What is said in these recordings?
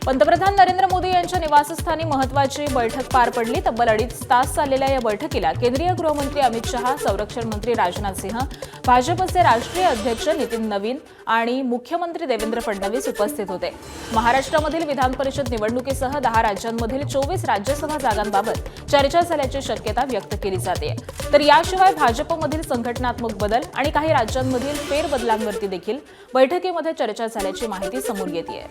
पंतप्रधान नरेंद्र मोदी यांच्या निवासस्थानी महत्त्वाची बैठक पार पडली। तब्बल 2.5 तास चाललेल्या या बैठकीला केंद्रीय गृहमंत्री अमित शहा, संरक्षण मंत्री राजनाथ सिंह, भाजपचे राष्ट्रीय अध्यक्ष नितीन नवीन आणि मुख्यमंत्री देवेंद्र फडणवीस उपस्थित होते। महाराष्ट्रामधील विधान परिषद निवडणुकीसह 10 राज्यांमधील 24 राज्यसभा जागांबाबत चर्चा झाल्याची शक्यता व्यक्त केली जाते। तर याशिवाय भाजपमधील संघटनात्मक बदल आणि काही राज्यांमधील फेरबदलांवरती देखील बैठकीमध्ये चर्चा झाल्याची माहिती समोर येते।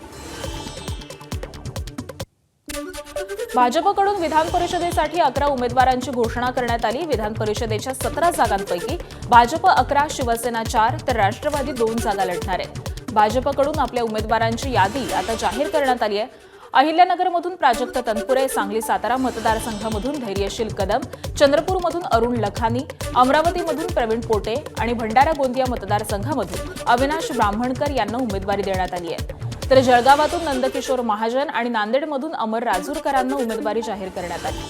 भाजपकडून विधान परिषदेसाठी 11 उमेदवारांची घोषणा करण्यात आली। विधान परिषदेच्या 17 जागांपैकी भाजप 11, शिवसेना 4 तर राष्ट्रवादी 2 जागा लढणार आहेत। भाजपकडून आपल्या उमेदवारांची यादी आता जाहीर करण्यात आली आहे। अहिल्यानगरमधून प्राजक्त तनपुरे, सांगली सातारा मतदारसंघामधून धैर्यशील कदम, चंद्रपूरमधून अरुण लखानी, अमरावतीमधून प्रवीण पोटे आणि भंडारा गोंदिया मतदारसंघामधून अविनाश ब्राह्मणकर यांना उमेदवारी देण्यात आली आहे। तर जळगावातून नंदकिशोर महाजन आणि नांदेडमधून अमर राजूरकरांना उमेदवारी जाहीर करण्यात आली।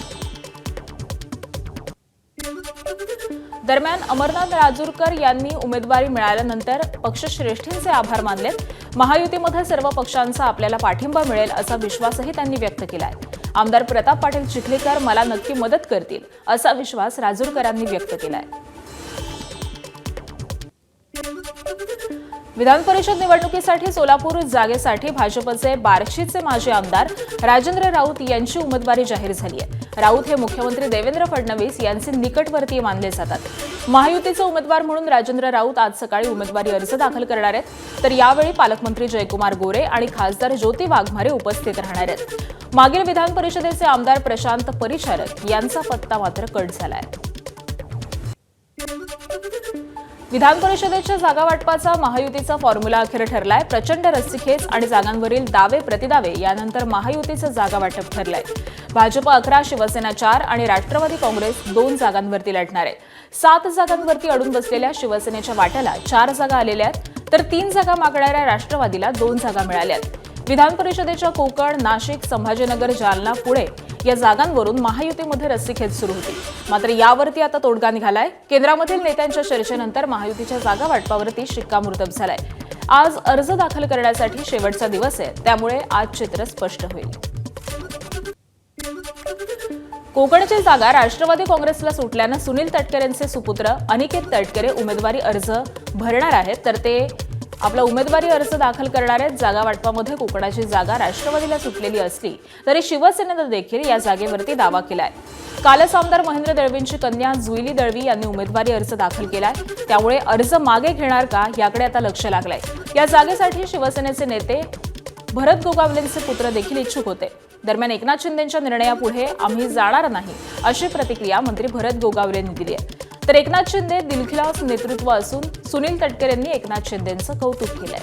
दरम्यान अमरनाथ राजूरकर यांनी उमेदवारी मिळाल्यानंतर पक्षश्रेष्ठींचे आभार मानले। महायुतीमध्ये सर्व पक्षांचा आपल्याला पाठिंबा मिळेल असा विश्वासही त्यांनी व्यक्त केलाय। आमदार प्रताप पाटील चिखलीकर मला नक्की मदत करतील असा विश्वास राजूरकरांनी व्यक्त केलाय। विधान परिषद निवडणुकीसाठी सोलापूर जागेसाठी भाजपचे बार्शीचे माजी आमदार राजेंद्र राऊत यांची उमेदवारी जाहीर झाली आहे। राऊत हे मुख्यमंत्री देवेंद्र फडणवीस यांचे निकटवर्तीय मानले जातात। महायुतीचे उमेदवार म्हणून राजेंद्र राऊत आज सकाळी उमेदवारी अर्ज दाखल करणार आहेत। तर यावेळी पालकमंत्री जयकुमार गोरे आणि खासदार ज्योती वाघमारे उपस्थित राहणार आहेत। मागील विधान परिषदेचे आमदार प्रशांत परिचारक यांचा पत्ता मात्र कट झालाय। विधान परिषदेच्या जागा वाटपाचा महायुतीचा फॉर्म्युला अखेर ठरलाय। प्रचंड रस्सीखेच आणि जागांवरील दावे प्रतिदावे यानंतर महायुतीचं जागा वाटप ठरलंय। भाजप 11, शिवसेना 4 आणि राष्ट्रवादी काँग्रेस 2 जागांवरती लढणार आहे। 7 जागांवरती अडून बसलेल्या शिवसेनेच्या वाट्याला 4 जागा आलेल्या आहेत, तर 3 जागा मागणाऱ्या राष्ट्रवादीला 2 जागा मिळाल्या आहेत। विधान परिषदेच्या कोकण, नाशिक, संभाजीनगर, जालना, पुणे या जागांवरून महायुतीमध्ये रस्सीखेच सुरू होती। मात्र यावरती आता तोडगा निघालाय। केंद्रामधील नेत्यांच्या चर्चेनंतर महायुतीच्या जागा वाटपावरती शिक्कामोर्तब झालाय। आज अर्ज दाखल करण्यासाठी शेवटचा दिवस आहे, त्यामुळे आज चित्र स्पष्ट होईल। कोकणची जागा राष्ट्रवादी काँग्रेसला सुटल्यानं सुनील तटकरेंचे सुपुत्र अनिकेत तटकरे उमेदवारी अर्ज भरणार आहेत, तर ते आपला उमेदवारी अर्ज दाखल करणार आहेत। जागा वाटपामध्ये कोकणाची जागा राष्ट्रवादीला सुटलेली असली तरी शिवसेनेनं देखील या जागेवरती दावा केलाय। कालच आमदार महेंद्र दळवींची कन्या जुईली दळवी यांनी उमेदवारी अर्ज दाखल केलाय, त्यामुळे अर्ज मागे घेणार का याकडे आता लक्ष लागलंय। या जागेसाठी शिवसेनेचे नेते भरत गोगावलेंचे पुत्र देखील इच्छुक होते। दरम्यान एकनाथ शिंदेंच्या निर्णयापुढे आम्ही जाणार नाही अशी प्रतिक्रिया मंत्री भरत गोगावलेंनी दिली आहे। तर एकनाथ शिंदे दिलखिलास नेतृत्व असून सुनील तटकरेंनी एकनाथ शिंदेंचं कौतुक केलंय।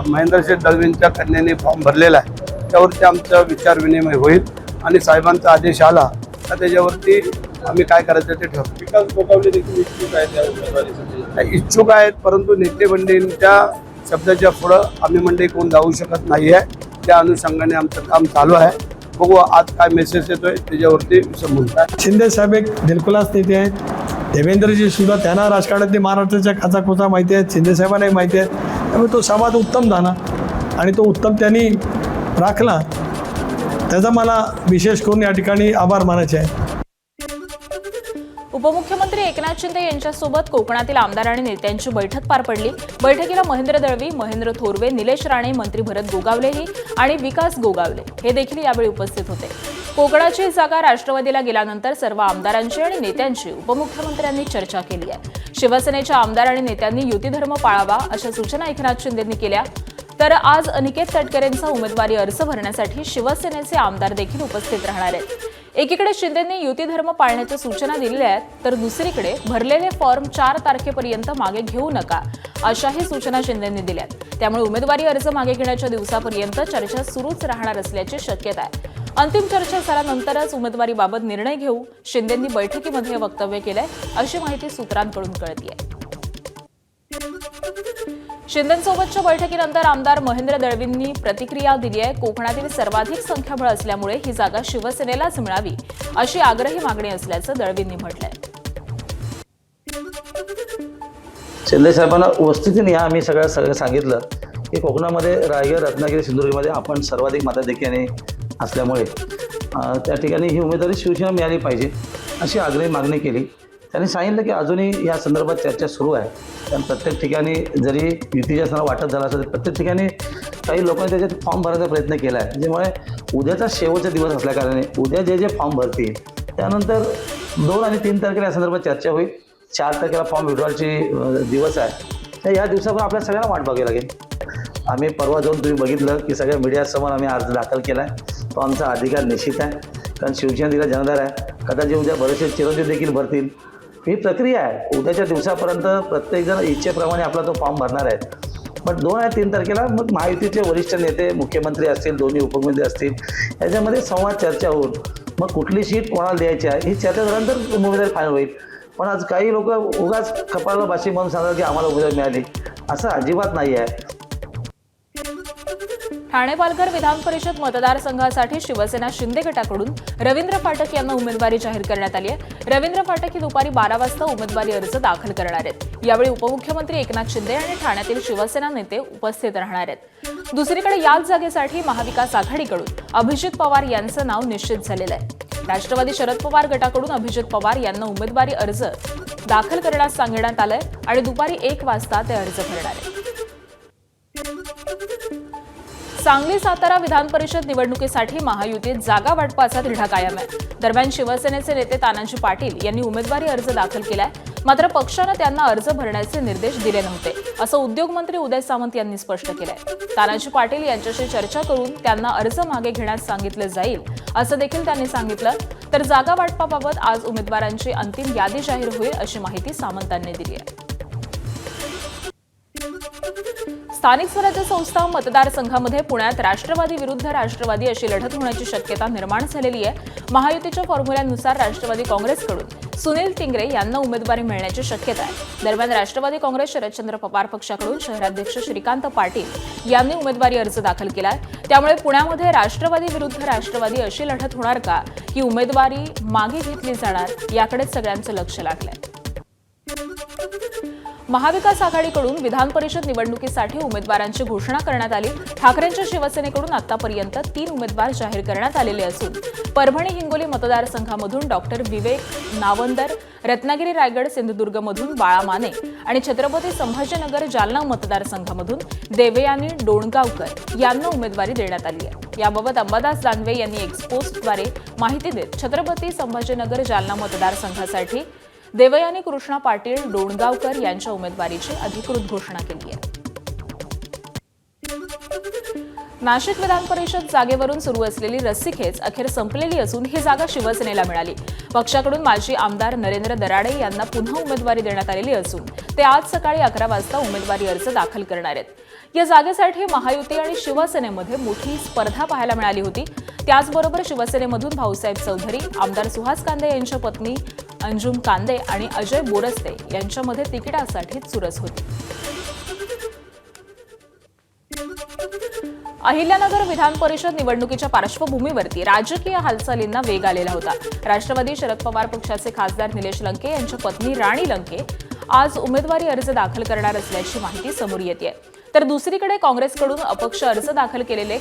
महेंद्रशेठ दळवींच्या कन्याने फॉर्म भरलेला आहे, त्यावरती आमचा विचार विनिमय होईल आणि साहेबांचा आदेश आला तर त्याच्यावरती आम्ही काय करायचं ते ठरवू। विकास गोगावले देखील इच्छुक आहेत या उमेदवारीसाठी। इच्छुक आहेत, परंतु नेते मंडळींच्या शब्दाच्या पुढं आम्ही मंडळी कोण जाऊ शकत नाही आहे। त्या अनुषंगाने आमचं काम चालू आहे। बघू आज काय मेसेज येतोय त्याच्यावरती समजून। शिंदे साहेब एक दिलखुलास नेते आहेत। देवेंद्रजी सुद्धा त्यांना राजकारणातली महाराष्ट्राच्या खाचाखोचा माहिती आहेत, शिंदे साहेबांनाही माहिती आहे, त्यामुळे तो संवाद उत्तम झाला आणि तो उत्तम त्यांनी राखला, त्याचा मला विशेष करून या ठिकाणी आभार मानायचे आहे। उपमुख्यमंत्री एकनाथ शिंदे यांच्यासोबत कोकणातील आमदार आणि नेत्यांची बैठक पार पडली। बैठकीला महेंद्र दळवी, महेंद्र थोरवे, निलेश राणे, मंत्री भरत गोगावलेही आणि विकास गोगावले हे देखील यावेळी उपस्थित होते। कोकणाची जागा राष्ट्रवादीला गेल्यानंतर सर्व आमदारांची आणि नेत्यांची उपमुख्यमंत्र्यांनी चर्चा केली आहे। शिवसेनेच्या आमदार आणि नेत्यांनी युतीधर्म पाळावा अशा सूचना एकनाथ शिंदेंनी केल्या। तर आज अनिकेत तटकरेंचा उमेदवारी अर्ज भरण्यासाठी शिवसेनेचे आमदार देखील उपस्थित राहणार आहेत। एकीकडे शिंदेंनी युतीधर्म पाळण्याच्या सूचना दिलेल्या आहेत, तर दुसरीकडे भरलेले फॉर्म 4 तारखेपर्यंत मागे घेऊ नका अशाही सूचना शिंदेंनी दिल्यात। त्यामुळे उमेदवारी अर्ज मागे घेण्याच्या दिवसापर्यंत चर्चा सुरूच राहणार असल्याची शक्यता आहे। अंतिम चर्चा झाल्यानंतरच उमेदवारीबाबत निर्णय घेऊ, शिंदेंनी बैठकीमध्ये वक्तव्य केलंय अशी माहिती सूत्रांकडून कळतेय। शिंदेंसोबतच्या बैठकीनंतर आमदार महेंद्र दळवींनी प्रतिक्रिया दिली आहे। कोकणातील सर्वाधिक संख्याबळ असल्यामुळे ही जागा शिवसेनेलाच मिळावी अशी आग्रही मागणी असल्याचं दळवींनी म्हटलंय। शिंदे साहेबांना वस्तुस्थिती या आम्ही सगळं सांगितलं की कोकणामध्ये रायगड, रत्नागिरी, सिंधुदुर्गमध्ये आपण सर्वाधिक मताधिक्याने असल्यामुळे त्या ठिकाणी ही उमेदवारी शिवसेना मिळाली पाहिजे अशी आग्रही मागणी केली. त्यांनी सांगितलं की अजूनही या संदर्भात चर्चा सुरू आहे. कारण प्रत्येक ठिकाणी जरी युतीच्या असताना वाटप झालं असेल तरी प्रत्येक ठिकाणी काही लोकांनी त्याच्यात फॉर्म भरण्याचा प्रयत्न केला आहे. ज्यामुळे उद्याचा शेवटचा दिवस असल्याकारणाने उद्या जे फॉर्म भरतील त्यानंतर 2 आणि 3 तारखेला या संदर्भात चर्चा होईल. 4 तारखेला फॉर्म विड्रॉलची दिवस आहे. तर या दिवसावर आपल्याला सगळ्यांना वाट बघावी लागेल. आम्ही परवा जाऊन तुम्ही बघितलं की सगळ्या मीडियासमोर आम्ही अर्ज दाखल केला आहे. तो आमचा अधिकार निश्चित आहे, कारण शिवसेना दिला जनाधार आहे. कदाचित उद्या बरेचसे चिरंजीव देखील भरतील. ही प्रक्रिया आहे. उद्याच्या दिवसापर्यंत प्रत्येकजण इच्छेप्रमाणे आपला तो फॉर्म भरणार आहे. पण 2 आणि 3 तारखेला मग महायुतीचे वरिष्ठ नेते, मुख्यमंत्री असतील, दोन्ही उपमुख्यमंत्री असतील, याच्यामध्ये संवाद चर्चा होऊन मग कुठली सीट कोणाला द्यायची आहे ही चर्चा झाल्यानंतर उमेदवारी फायनल होईल. पण आज काही लोक उगाच कपाळाला बाशी म्हणून सांगतात की आम्हाला उमेदवारी मिळाली, असं अजिबात नाही आहे. ठाणे पालघर विधान परिषद मतदारसंघासाठी शिवसेना शिंदे गटाकडून रवींद्र फाटक यांना उमेदवारी जाहीर करण्यात आली आहे. रवींद्र फाटक ही दुपारी 12 वाजता उमेदवारी अर्ज दाखल करणार आहेत. यावेळी उपमुख्यमंत्री एकनाथ शिंदे आणि ठाण्यातील शिवसेना नेते उपस्थित राहणार आहेत. दुसरीकडे याच जागेसाठी महाविकास आघाडीकडून अभिजित पवार यांचं नाव निश्चित झालेलं आहे. राष्ट्रवादी शरद पवार गटाकडून अभिजित पवार यांना उमेदवारी अर्ज दाखल करण्यास सांगण्यात आलंय आणि दुपारी 1 वाजता ते अर्ज भरणार आहेत. सांगली सातारा विधान परिषद निवडणुकीसाठी महायुतीत जागा वाटपाचा तिढा कायम आहे. दरम्यान शिवसेनेचे नेते तानाजी पाटील यांनी उमेदवारी अर्ज दाखल केलाय. मात्र पक्षानं त्यांना अर्ज भरण्याचे निर्देश दिले नव्हते, असं उद्योगमंत्री उदय सामंत यांनी स्पष्ट केलंय. तानाजी पाटील यांच्याशी चर्चा करून त्यांना अर्ज मागे घेण्यास सांगितलं जाईल, असं देखील त्यांनी सांगितलं. तर जागा वाटपाबाबत आज उमेदवारांची अंतिम यादी जाहीर होईल, अशी माहिती सामंतांनी दिली आहे. स्थानिक स्वराज्य संस्था मतदारसंघामध्ये पुण्यात राष्ट्रवादी विरुद्ध राष्ट्रवादी अशी लढत होण्याची शक्यता निर्माण झालेली आहे. महायुतीच्या फॉर्म्युल्यानुसार राष्ट्रवादी काँग्रेसकडून सुनील टिंगरे यांना उमेदवारी मिळण्याची शक्यता आहे. दरम्यान राष्ट्रवादी काँग्रेस शरदचंद्र पवार पक्षाकडून शहराध्यक्ष श्रीकांत पाटील यांनी उमेदवारी अर्ज दाखल केलाय. त्यामुळे पुण्यामध्ये राष्ट्रवादी विरुद्ध राष्ट्रवादी अशी लढत होणार का, की उमेदवारी मागे घेतली जाणार, याकडेच सगळ्यांचं लक्ष लागलंय. महाविकास आघाडीकडून विधान परिषद निवडणुकीसाठी उमेदवारांची घोषणा करण्यात आली. ठाकरेंच्या शिवसेनेकडून आतापर्यंत 3 उमेदवार जाहीर करण्यात आलेले असून परभणी हिंगोली मतदारसंघामधून डॉक्टर विवेक नावंदर, रत्नागिरी रायगड सिंधुदुर्गमधून बाळा माने आणि छत्रपती संभाजीनगर जालना मतदारसंघामधून देवयानी डोणगावकर यांना उमेदवारी देण्यात आली आहे. याबाबत अंबादास दानवे यांनी एक्सपोस्टद्वारे माहिती देत छत्रपती संभाजीनगर जालना मतदारसंघासाठी देवयानी कृष्णा पाटील डोणगावकर यांच्या उमेदवारीची अधिकृत घोषणा केली आहे. नाशिक विधान परिषद जागेवरून सुरू असलेली रस्सीखेच अखेर संपलेली असून ही जागा शिवसेनेला मिळाली. पक्षाकडून माजी आमदार नरेंद्र दराडे यांना पुन्हा उमेदवारी देण्यात आलेली असून ते आज सकाळी 11 वाजता उमेदवारी अर्ज दाखल करणार आहेत. या जागेसाठी महायुती आणि शिवसेनेमध्ये मोठी स्पर्धा पाहायला मिळाली होती. त्याचबरोबर शिवसेनेमधून भाऊसाहेब चौधरी, आमदार सुहास कांदे यांच्या पत्नी अंजुम कांदे आणि अजय बोरस्ते यांच्यामध्ये तिकिटासाठी चुरस होती. अहिल्यानगर विधान परिषद निवडणुकीच्या पार्श्वभूमीवरती राजकीय हालचालींना वेग आलेला होता. राष्ट्रवादी शरद पवार पक्षाचे खासदार निलेश लंके यांच्या पत्नी राणी लंके आज उमेदवारी अर्ज दाखल करणार असल्याची माहिती समोर येते. तर दुसरीकडे काँग्रेसकडून अपक्ष अर्ज दाखल केलेले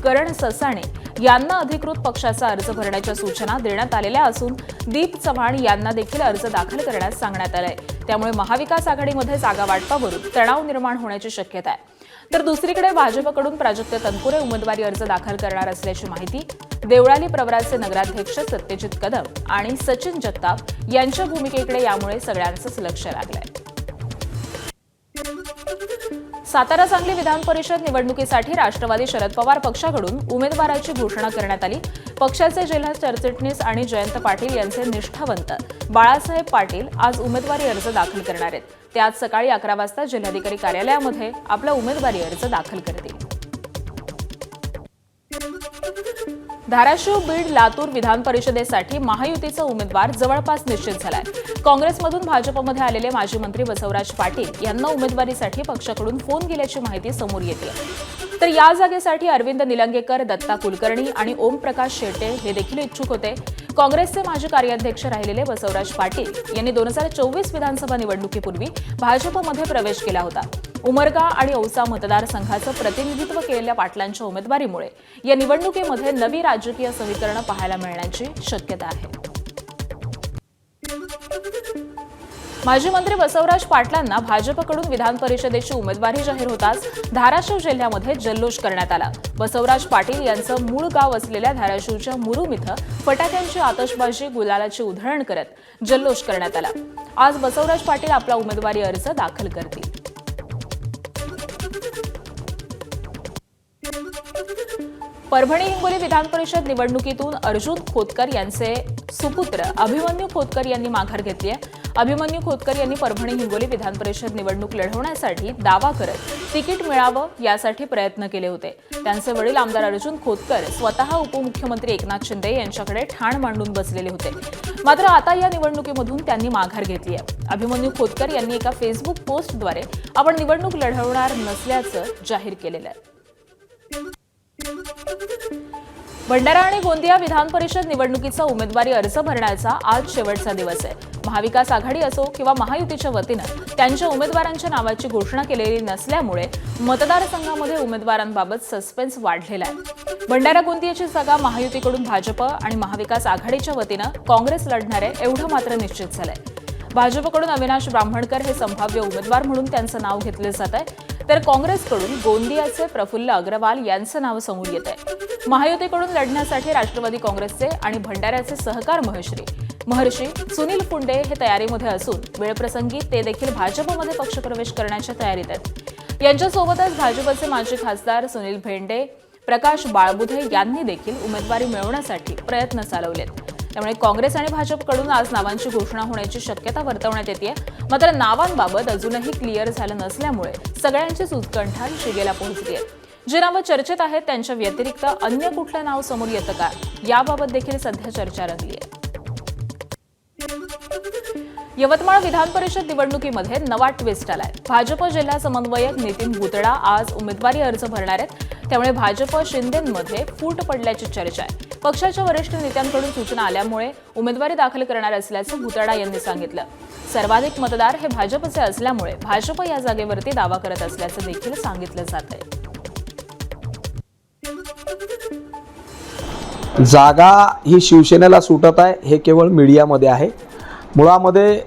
करण ससाणे यांना अधिकृत पक्षाचा अर्ज भरण्याच्या सूचना देण्यात आलेल्या असून दीप चव्हाण यांना देखील अर्ज दाखल करण्यास सांगण्यात आलंय. त्यामुळे महाविकास आघाडीमध्ये जागा वाटपावरून तणाव निर्माण होण्याची शक्यता आहे. तर दुसरीकडे भाजपकडून प्राजक्त तनपुरे उमेदवारी अर्ज दाखल करणार असल्याची माहिती देवळाली प्रवराचे नगराध्यक्ष सत्यजित कदम आणि सचिन जगताप यांच्या भूमिकेकडे यामुळे सगळ्यांचंच लक्ष लागलंय. सातारा सांगली विधान परिषद निवडणुकीसाठी राष्ट्रवादी शरद पवार पक्षाकडून उमेदवाराची घोषणा करण्यात आली. पक्षाचे जिल्हा सरचिटणीस आणि जयंत पाटील यांचे निष्ठावंत बाळासाहेब पाटील आज उमेदवारी अर्ज दाखल करणार आहेत. ते आज सकाळी 11 वाजता जिल्हाधिकारी कार्यालयामध्ये आपला उमेदवारी अर्ज दाखल करतील. धाराशिव, बीड, लातूर विधान परिषदेसाठी महायुतीचा उमेदवार जवळपास निश्चित झालाय. काँग्रेसमधून भाजपमध्ये आलेले माजी मंत्री बसवराज पाटील यांना उमेदवारीसाठी पक्षाकडून फोन गेल्याची माहिती समोर येते. तर या जागेसाठी अरविंद निलंगेकर, दत्ता कुलकर्णी आणि ओमप्रकाश शेटे हे देखील इच्छुक होते. काँग्रेसचे माजी कार्याध्यक्ष राहिलेले बसवराज पाटील यांनी 2024 विधानसभा निवडणुकीपूर्वी भाजपमध्ये प्रवेश केला होता. उमरगा आणि औसा मतदारसंघाचं प्रतिनिधित्व केलेल्या पाटलांच्या उमेदवारीमुळे या निवडणुकीमध्ये नवी राजकीय समीकरणं पाहायला मिळण्याची शक्यता आहे. माजी मंत्री बसवराज पाटलांना भाजपकडून विधान परिषदेची उमेदवारी जाहीर होताच धाराशिव जिल्ह्यामध्ये जल्लोष करण्यात आला. बसवराज पाटील यांचं मूळ गाव असलेल्या धाराशिवच्या मुरुम इथं फटाक्यांची आतषबाजी, गुलालाची उधळण करत जल्लोष करण्यात आला. आज बसवराज पाटील आपला उमेदवारी अर्ज दाखल करतील. परभणी हिंगोली विधान परिषद निवडणुकीतून अर्जुन खोतकर यांचे सुपुत्र अभिमन्यू खोतकर यांनी माघार घेतली आहे. अभिमन्यू खोतकर यांनी परभणी हिंगोली विधान परिषद निवडणूक लढवण्यासाठी दावा करत तिकीट मिळावं यासाठी प्रयत्न केले होते. त्यांचे वडील आमदार अर्जुन खोतकर स्वतः उपमुख्यमंत्री एकनाथ शिंदे यांच्याकडे ठाण मांडून बसलेले होते. मात्र आता या निवडणुकीमधून त्यांनी माघार घेतली आहे. अभिमन्यू खोतकर यांनी एका फेसबुक पोस्टद्वारे आपण निवडणूक लढवणार नसल्याचं जाहीर केलेलं आहे. भंडारा आणि गोंदिया विधान परिषद निवडणुकीचा उमेदवारी अर्ज भरण्याचा आज शेवटचा दिवस आहे. महाविकास आघाडी असो किंवा महायुतीच्या वतीनं त्यांच्या उमेदवारांच्या नावाची घोषणा केलेली नसल्यामुळे मतदारसंघामध्ये उमेदवारांबाबत सस्पेन्स वाढलेला आहे. भंडारा गोंदियाची जागा महायुतीकडून भाजप आणि महाविकास आघाडीच्या वतीनं काँग्रेस लढणार आहे एवढं मात्र निश्चित झालंय. भाजपकडून अविनाश ब्राह्मणकर हे संभाव्य उमेदवार म्हणून त्यांचं नाव घेतलं जात आहे, तर काँग्रेसकडून गोंदियाचे प्रफुल्ल अग्रवाल यांचं नाव समोर येत आहे. महायुतीकडून लढण्यासाठी राष्ट्रवादी काँग्रेसचे आणि भंडाऱ्याचे सहकार महर्षी सुनील फुंडे हे तयारीमध्ये असून वेळप्रसंगी ते देखील भाजपमध्ये पक्षप्रवेश करण्याच्या तयारीत आहेत. यांच्यासोबतच भाजपचे माजी खासदार सुनील भेंडे, प्रकाश बाळबुधे यांनी देखील उमेदवारी मिळवण्यासाठी प्रयत्न चालवलेत. त्यामुळे काँग्रेस आणि भाजपकडून आज नावांची घोषणा होण्याची शक्यता वर्तवण्यात येते. मात्र नावांबाबत अजूनही क्लिअर झालं नसल्यामुळे सगळ्यांचीच उत्कंठा शिगेला पोहोचली आहे. जी नावं चर्चेत आहेत त्यांच्या व्यतिरिक्त अन्य कुठलं नाव समोर येतं का याबाबत देखील सध्या चर्चा रंगली आहे. यवतमाळ विधान परिषद निवडणुकीमध्ये नवा ट्विस्ट आलाय. भाजप जिल्हा समन्वयक नितीन भुतडा आज उमेदवारी अर्ज भरणार आहेत. त्यामुळे भाजप शिंदेमध्ये फूट पडल्याची चर्चा आहे. पक्षाच्या वरिष्ठ नेत्यांकडून सूचना आल्यामुळे उमेदवारी दाखल करणार असल्याचं भुतडा यांनी सांगितलं. सर्वाधिक मतदार हे भाजपचे असल्यामुळे भाजप या जागेवरती दावा करत असल्याचं देखील सांगितलं जात आहे. जागा ही शिवसेनेला सुटत आहे हे केवळ मीडियामध्ये आहे. मुळामध्ये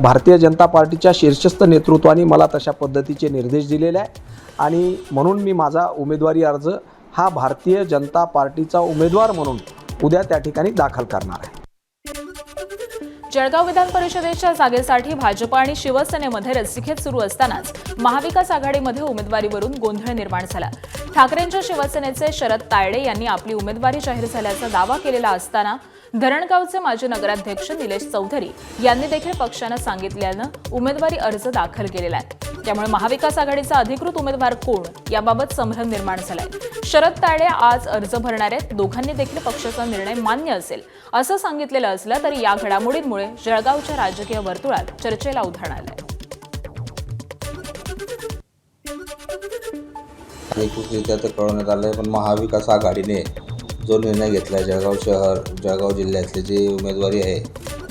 भारतीय जनता पार्टीच्या शीर्षस्थ नेतृत्वाने मला तशा पद्धतीचे निर्देश दिलेले आहे आणि म्हणून मी माझा उमेदवारी अर्ज हा भारतीय जनता पार्टीचा उमेदवार म्हणून उद्या त्या ठिकाणी दाखल करणार आहे. जळगाव विधान परिषदेच्या जागेसाठी भाजप आणि शिवसेनेमध्ये रस्सीखेच सुरू असतानाच महाविकास आघाडीमध्ये उमेदवारीवरून गोंधळ निर्माण झाला. ठाकरेंच्या शिवसेनेचे शरद तायडे यांनी आपली उमेदवारी जाहीर झाल्याचा दावा केलेला असताना धरणगावचे माजी नगराध्यक्ष निलेश चौधरी यांनी देखील पक्षानं सांगितल्यानं उमेदवारी अर्ज दाखल केलेला आहे. त्यामुळे महाविकास आघाडीचा अधिकृत उमेदवार कोण याबाबत संभ्रम निर्माण झालाय. शरद तायडे आज अर्ज भरणार आहेत. दोघांनी देखील पक्षाचा निर्णय मान्य असेल असं सांगितलेलं असलं तरी या घडामोडींमुळे जळगावच्या राजकीय वर्तुळात चर्चेला उधाण आलंय. अधिकृतरित्या ते कळवण्यात आलं आहे, पण महाविकास आघाडीने जो निर्णय घेतला आहे जळगाव जिल्ह्यातली जी उमेदवारी आहे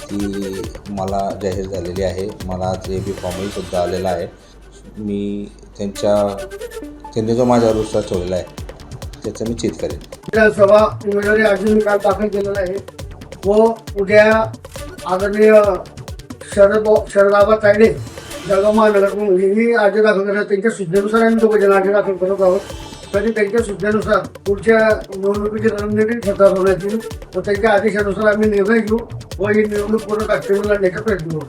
ती मला जाहीर झालेली आहे. मला जे बी फॉर्मही सुद्धा आलेला आहे. मी त्यांनी जो माझ्यावर विश्वास ठेवलेला आहे त्याचं मी चित करेन. विधानसभा उमेदवारी अर्ज मी काल दाखल केलेला आहे व उद्या आदरणीय शरदाबा तायडे जळगाव महानगरकडून हेही अर्ज दाखल करतात. त्यांच्या सूचनेनुसार आम्ही दोघं जण अर्ज दाखल करत आहोत. तरी त्यांच्या सूचनेनुसार पुढच्या निवडणुकीची रणनीती ठरवण्यात येईल व त्यांच्या आदेशानुसार आम्ही निर्णय घेऊ व ही निवडणूक पूर्ण ताकदीने लढण्याचा प्रयत्न करू.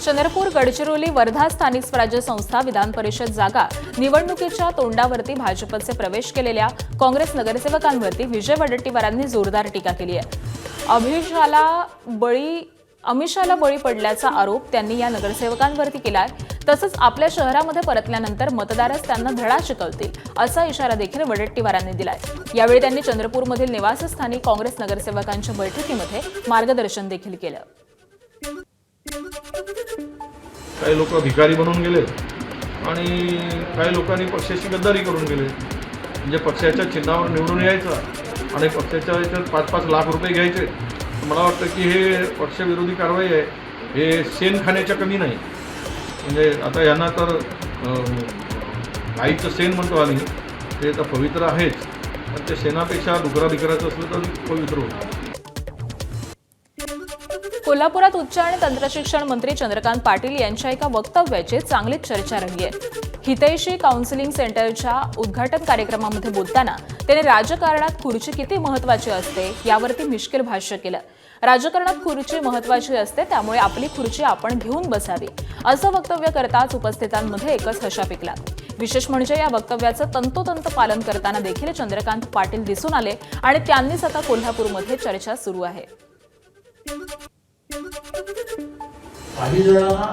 चंद्रपूर, गडचिरोली, वर्धा स्थानिक स्वराज्य संस्था विधान परिषद जागा निवडणुकीच्या तोंडावरती भाजपचे प्रवेश केलेल्या काँग्रेस नगरसेवकांवरती विजय वडेट्टीवारांनी जोरदार टीका केली आहे. आमिषाला बळी पडल्याचा आरोप त्यांनी या नगरसेवकांवरती केला आहे. तसंच आपल्या शहरामध्ये परतल्यानंतर मतदारच त्यांना धडा शिकवतील असा इशारा देखील वडेट्टीवारांनी दिलाय. यावेळी त्यांनी चंद्रपूरमधील निवासस्थानी काँग्रेस नगरसेवकांच्या बैठकीमध्ये मार्गदर्शन देखील केलं. काही लोक भिकारी बनून गेले आणि काही लोकांनी पक्षाची गद्दारी करून गेले. म्हणजे पक्षाच्या चिन्हावर निवडून यायचं आणि पक्षाच्या याच्यात 5-5 लाख रुपये घ्यायचे. मला वाटतं की हे पक्षविरोधी कारवाई आहे. हे शेण खाण्याच्या कमी नाही. म्हणजे आता यांना तर गाईचं शेण म्हणतो आम्ही, ते तर पवित्र आहेच, पण ते शेणापेक्षा डुकराचं असलं तर पवित्र होतं. कोल्हापुरात उच्च आणि तंत्रशिक्षण मंत्री चंद्रकांत पाटील यांच्या एका वक्तव्याची चांगलीच चर्चा रंगली आहे. हितैषी काउन्सिलिंग सेंटरच्या उद्घाटन कार्यक्रमामध्ये बोलताना त्याने राजकारणात खुर्ची किती महत्त्वाची असते यावरती मिश्किल भाष्य केलं. राजकारणात खुर्ची महत्त्वाची असते, त्यामुळे आपली खुर्ची आपण घेऊन बसावी असं वक्तव्य करताच उपस्थितांमध्ये एकच हशा पिकला. विशेष म्हणजे या वक्तव्याचं तंतोतंत पालन करताना देखील चंद्रकांत पाटील दिसून आले आणि त्यांनीच आता कोल्हापूरमध्ये चर्चा सुरू आहे. काही जणांना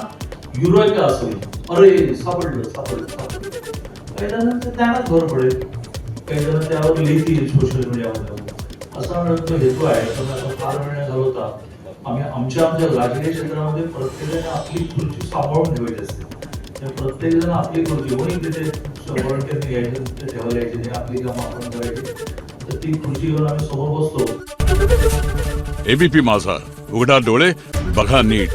युरोका असेल, अरे सापडलं काही जणांना ज्ञानात भर पडेल, काही जण त्यावर लिहितील सोशल मीडियामध्ये. असा जो हेतू आहे पण आता फार वेळ न घालवता आम्ही आमच्या राजकीय क्षेत्रामध्ये प्रत्येकाने आपली खुर्ची सांभाळून ठेवायची असते. प्रत्येक जण आपली खुर्ची कोणी तिथे व्हॉलंटिअरने घ्यायची, ठेवायला यायची, आपली कामं आपण करायची, तर ती खुर्ची घेऊन आम्ही समोर बसतो. एबीपी माझा, उघडा डोळे बघा नीट.